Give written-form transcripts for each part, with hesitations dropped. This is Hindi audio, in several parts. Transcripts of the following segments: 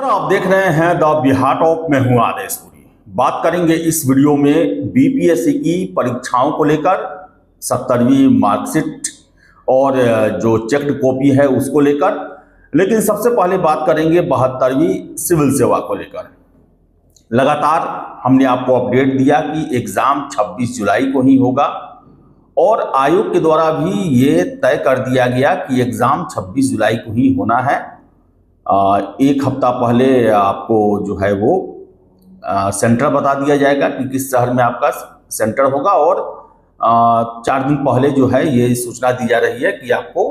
आप देख रहे हैं द बिहार टॉप में हूं आदेशपुरी। बात करेंगे इस वीडियो में बीपीएससी की परीक्षाओं को लेकर 70वीं मार्कशीट और जो चेक्ड कॉपी है उसको लेकर। लेकिन सबसे पहले बात करेंगे 72वीं सिविल सेवा को लेकर। लगातार हमने आपको अपडेट दिया कि एग्जाम 26 जुलाई को ही होगा और आयोग के द्वारा भी ये तय कर दिया गया कि एग्जाम 26 जुलाई को ही होना है। एक हफ्ता पहले आपको जो है वो सेंटर बता दिया जाएगा कि किस शहर में आपका सेंटर होगा और 4 दिन पहले जो है ये सूचना दी जा रही है कि आपको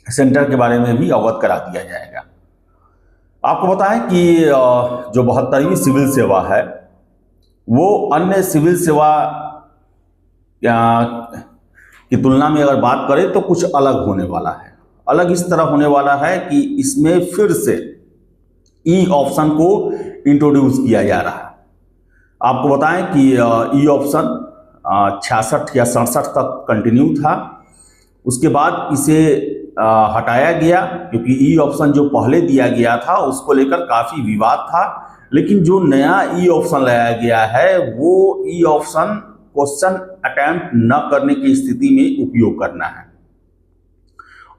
सेंटर के बारे में भी अवगत करा दिया जाएगा। आपको बताएं कि जो 72वीं सिविल सेवा है वो अन्य सिविल सेवा की तुलना में अगर बात करें तो कुछ अलग होने वाला है। अलग इस तरह होने वाला है कि इसमें फिर से ई ऑप्शन को इंट्रोड्यूस किया जा रहा है। आपको बताएं कि ई ऑप्शन 66 या 67 तक कंटिन्यू था, उसके बाद इसे हटाया गया क्योंकि ई ऑप्शन जो पहले दिया गया था उसको लेकर काफ़ी विवाद था। लेकिन जो नया ई ऑप्शन लाया गया है वो ई ऑप्शन क्वेश्चन अटेम्प्ट न करने की स्थिति में उपयोग करना है।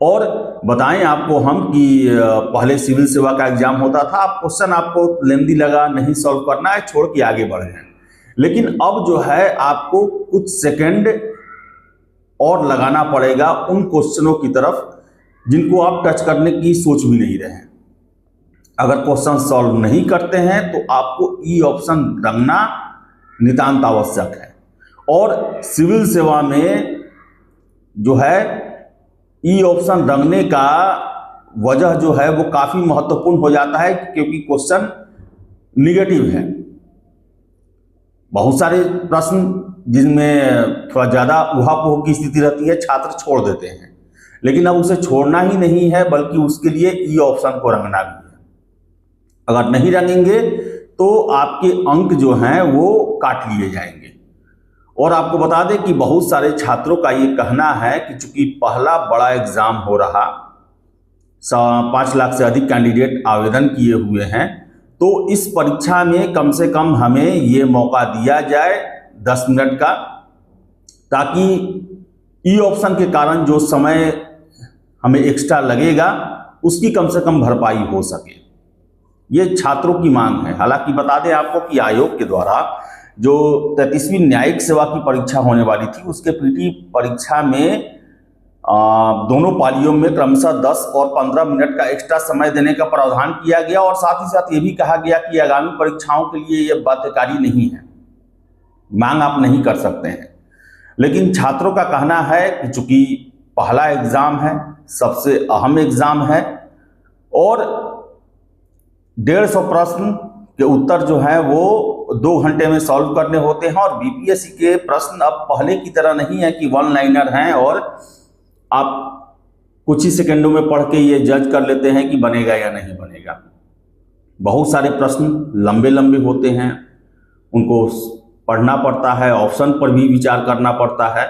और बताएं आपको हम कि पहले सिविल सेवा का एग्जाम होता था, आप क्वेश्चन आपको लेंदी लगा नहीं सॉल्व करना है, छोड़ के आगे बढ़ गए। लेकिन अब जो है आपको कुछ सेकंड और लगाना पड़ेगा उन क्वेश्चनों की तरफ जिनको आप टच करने की सोच भी नहीं रहे हैं। अगर क्वेश्चन सॉल्व नहीं करते हैं तो आपको ई ऑप्शन रंगना नितांत आवश्यक है। और सिविल सेवा में जो है ई ऑप्शन रंगने का वजह जो है वो काफ़ी महत्वपूर्ण हो जाता है क्योंकि क्वेश्चन निगेटिव है। बहुत सारे प्रश्न जिनमें थोड़ा ज़्यादा ऊहापोह की स्थिति रहती है छात्र छोड़ देते हैं, लेकिन अब उसे छोड़ना ही नहीं है बल्कि उसके लिए ई ऑप्शन को रंगना भी है। अगर नहीं रंगेंगे तो आपके अंक जो हैं वो काट लिए जाएंगे। और आपको बता दें कि बहुत सारे छात्रों का ये कहना है कि चूंकि पहला बड़ा एग्जाम हो रहा, 5 लाख से अधिक कैंडिडेट आवेदन किए हुए हैं, तो इस परीक्षा में कम से कम हमें ये मौका दिया जाए 10 मिनट का, ताकि ई ऑप्शन के कारण जो समय हमें एक्स्ट्रा लगेगा उसकी कम से कम भरपाई हो सके। ये छात्रों की मांग है। हालांकि बता दें आपको कि आयोग के द्वारा जो 33वीं न्यायिक सेवा की परीक्षा होने वाली थी उसके पीटी परीक्षा में दोनों पालियों में क्रमशः 10 और 15 मिनट का एक्स्ट्रा समय देने का प्रावधान किया गया और साथ ही साथ ये भी कहा गया कि आगामी परीक्षाओं के लिए ये बाध्यकारी नहीं है, मांग आप नहीं कर सकते हैं। लेकिन छात्रों का कहना है कि चूंकि पहला एग्जाम है, सबसे अहम एग्जाम है और 150 प्रश्न के उत्तर जो है वो 2 घंटे में सॉल्व करने होते हैं। और बीपीएससी के प्रश्न अब पहले की तरह नहीं है कि वन लाइनर हैं और आप कुछ ही सेकंडों में पढ़ के ये जज कर लेते हैं कि बनेगा या नहीं बनेगा। बहुत सारे प्रश्न लंबे लंबे होते हैं, उनको पढ़ना पड़ता है, ऑप्शन पर भी विचार करना पड़ता है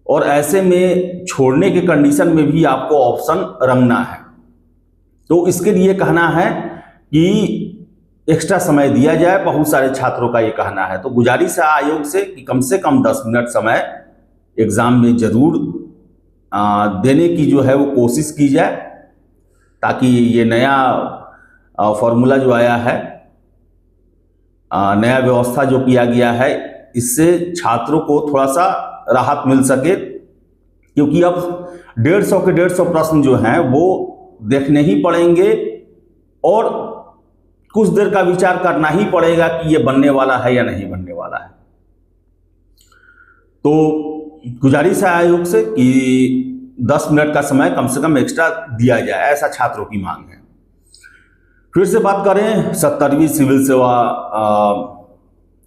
और ऐसे में छोड़ने के कंडीशन में भी आपको ऑप्शन रंगना है। तो इसके लिए कहना है कि एक्स्ट्रा समय दिया जाए, बहुत सारे छात्रों का ये कहना है। तो गुजारिश है आयोग से कि कम से कम 10 मिनट समय एग्जाम में जरूर देने की जो है वो कोशिश की जाए, ताकि ये नया फॉर्मूला जो आया है, नया व्यवस्था जो किया गया है, इससे छात्रों को थोड़ा सा राहत मिल सके। क्योंकि अब 150 के 150 प्रश्न जो हैं वो देखने ही पड़ेंगे और कुछ देर का विचार करना ही पड़ेगा कि ये बनने वाला है या नहीं बनने वाला है। तो गुजारिश है आयोग से कि 10 मिनट का समय कम से कम एक्स्ट्रा दिया जाए, ऐसा छात्रों की मांग है। फिर से बात करें 70वीं सिविल सेवा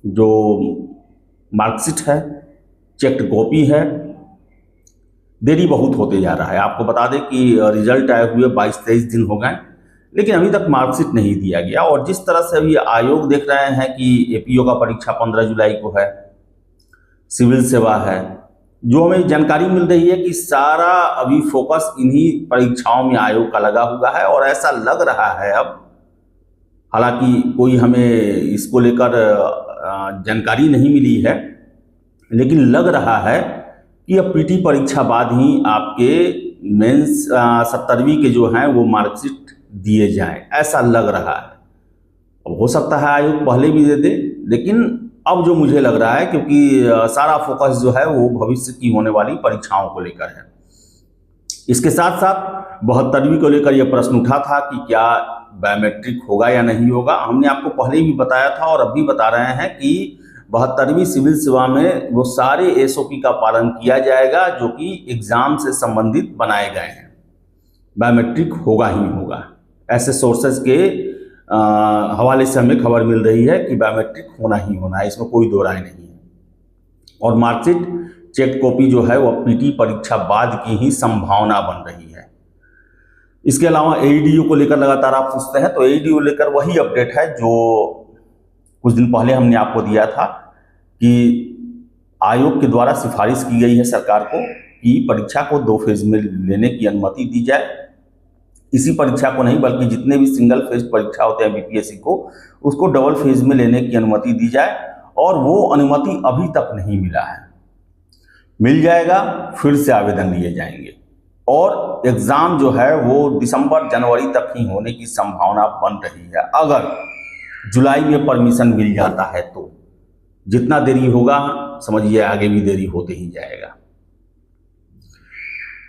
जो मार्कशीट है, चेक्ड कॉपी है, देरी बहुत होते जा रहा है। आपको बता दें कि रिजल्ट आए हुए 22-23 दिन हो गए, लेकिन अभी तक मार्कशीट नहीं दिया गया। और जिस तरह से अभी आयोग देख रहे हैं कि एपीओ का परीक्षा 15 जुलाई को है, सिविल सेवा है, जो हमें जानकारी मिल रही है कि सारा अभी फोकस इन्हीं परीक्षाओं में आयोग का लगा हुआ है और ऐसा लग रहा है अब हालांकि कोई हमें इसको लेकर जानकारी नहीं मिली है, लेकिन लग रहा है कि अब पीटी परीक्षा बाद ही आपके मेंस 70वीं के जो हैं वो मार्कशीट दिए जाएं, ऐसा लग रहा है। अब हो सकता है आयोग पहले भी दे दे, लेकिन अब जो मुझे लग रहा है, क्योंकि सारा फोकस जो है वो भविष्य की होने वाली परीक्षाओं को लेकर है। इसके साथ साथ 72वीं को लेकर यह प्रश्न उठा था कि क्या बायोमेट्रिक होगा या नहीं होगा। हमने आपको पहले भी बताया था और अब भी बता रहे हैं कि 72वीं सिविल सेवा में वो सारे एसओपी का पालन किया जाएगा जो कि एग्जाम से संबंधित बनाए गए हैं। बायोमेट्रिक होगा ही होगा, ऐसे सोर्सेज के हवाले से हमें खबर मिल रही है कि बायोमेट्रिक होना ही होना है, इसमें कोई दो राय नहीं है। और मार्कशीट चेक कॉपी जो है वो पीटी परीक्षा बाद की ही संभावना बन रही है। इसके अलावा एईडीयू को लेकर लगातार आप पूछते हैं, तो एईडीयू लेकर वही अपडेट है जो कुछ दिन पहले हमने आपको दिया था कि आयोग के द्वारा सिफारिश की गई है सरकार को कि परीक्षा को 2 फेज में लेने की अनुमति दी जाए। इसी परीक्षा को नहीं बल्कि जितने भी सिंगल फेज परीक्षा होते हैं बीपीएससी को, उसको डबल फेज में लेने की अनुमति दी जाए, और वो अनुमति अभी तक नहीं मिला है। मिल जाएगा, फिर से आवेदन लिए जाएंगे और एग्जाम जो है वो दिसंबर जनवरी तक ही होने की संभावना बन रही है। अगर जुलाई में परमिशन मिल जाता है तो जितना देरी होगा समझिए आगे भी देरी होते ही जाएगा।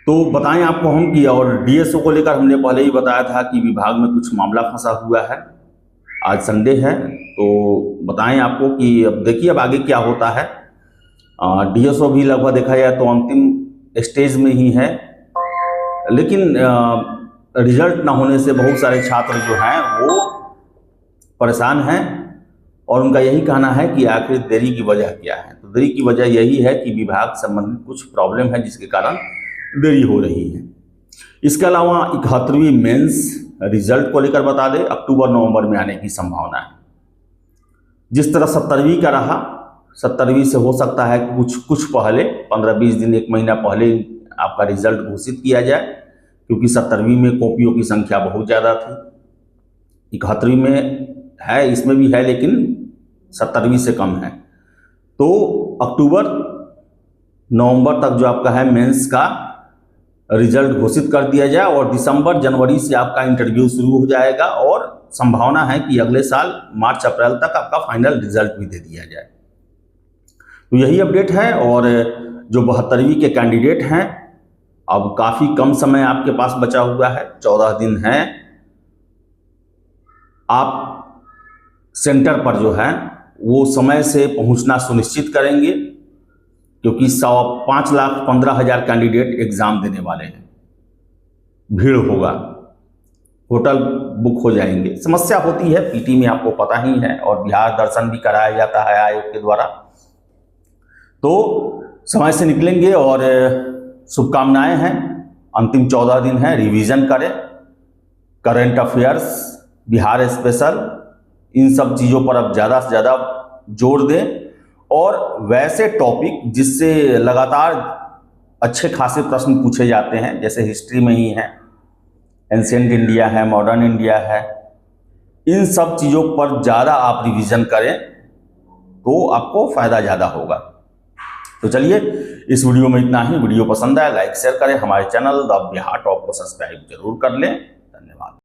तो बताएं आपको हम कि, और डीएसओ को लेकर हमने पहले ही बताया था कि विभाग में कुछ मामला फंसा हुआ है। आज संडे है तो बताएं आपको कि अब देखिए अब आगे क्या होता है। डीएसओ भी लगभग देखा जाए तो अंतिम स्टेज में ही है, लेकिन रिजल्ट ना होने से बहुत सारे छात्र जो हैं वो परेशान हैं और उनका यही कहना है कि आखिर देरी की वजह क्या है। तो देरी की वजह यही है कि विभाग संबंधित कुछ प्रॉब्लम है जिसके कारण देरी हो रही है। इसके अलावा 71वीं मेंस रिजल्ट को लेकर बता दें, अक्टूबर नवंबर में आने की संभावना है। जिस तरह 70वीं का रहा, 70वीं से हो सकता है कि कुछ पहले 15-20 दिन 1 महीना पहले आपका रिजल्ट घोषित किया जाए, क्योंकि 70वीं में कॉपियों की संख्या बहुत ज़्यादा थी। 71वीं में है, इसमें भी है, लेकिन 70वीं से कम है। तो अक्टूबर नवंबर तक जो आपका है मेंस का रिजल्ट घोषित कर दिया जाए और दिसंबर जनवरी से आपका इंटरव्यू शुरू हो जाएगा और संभावना है कि अगले साल मार्च अप्रैल तक आपका फाइनल रिजल्ट भी दे दिया जाए। तो यही अपडेट है। और जो 72वीं के कैंडिडेट हैं, अब काफ़ी कम समय आपके पास बचा हुआ है, 14 दिन है। आप सेंटर पर जो है वो समय से पहुंचना सुनिश्चित करेंगे, क्योंकि 5,15,000 कैंडिडेट एग्जाम देने वाले हैं। भीड़ होगा, होटल बुक हो जाएंगे। समस्या होती है पीटी में, आपको पता ही है, और बिहार दर्शन भी कराया जाता है आयोग के द्वारा। तो समय से निकलेंगे और शुभकामनाएं हैं। अंतिम 14 दिन है, रिवीजन करें, करंट अफेयर्स, बिहार स्पेशल, इन सब चीज़ों पर अब ज़्यादा से ज़्यादा जोर दें, और वैसे टॉपिक जिससे लगातार अच्छे खासे प्रश्न पूछे जाते हैं, जैसे हिस्ट्री में ही है, एंशिएंट इंडिया है, मॉडर्न इंडिया है, इन सब चीज़ों पर ज़्यादा आप रिवीजन करें तो आपको फ़ायदा ज़्यादा होगा। तो चलिए इस वीडियो में इतना ही। वीडियो पसंद आए लाइक शेयर करें, हमारे चैनल द बिहार टॉप को सब्सक्राइब जरूर कर लें। धन्यवाद।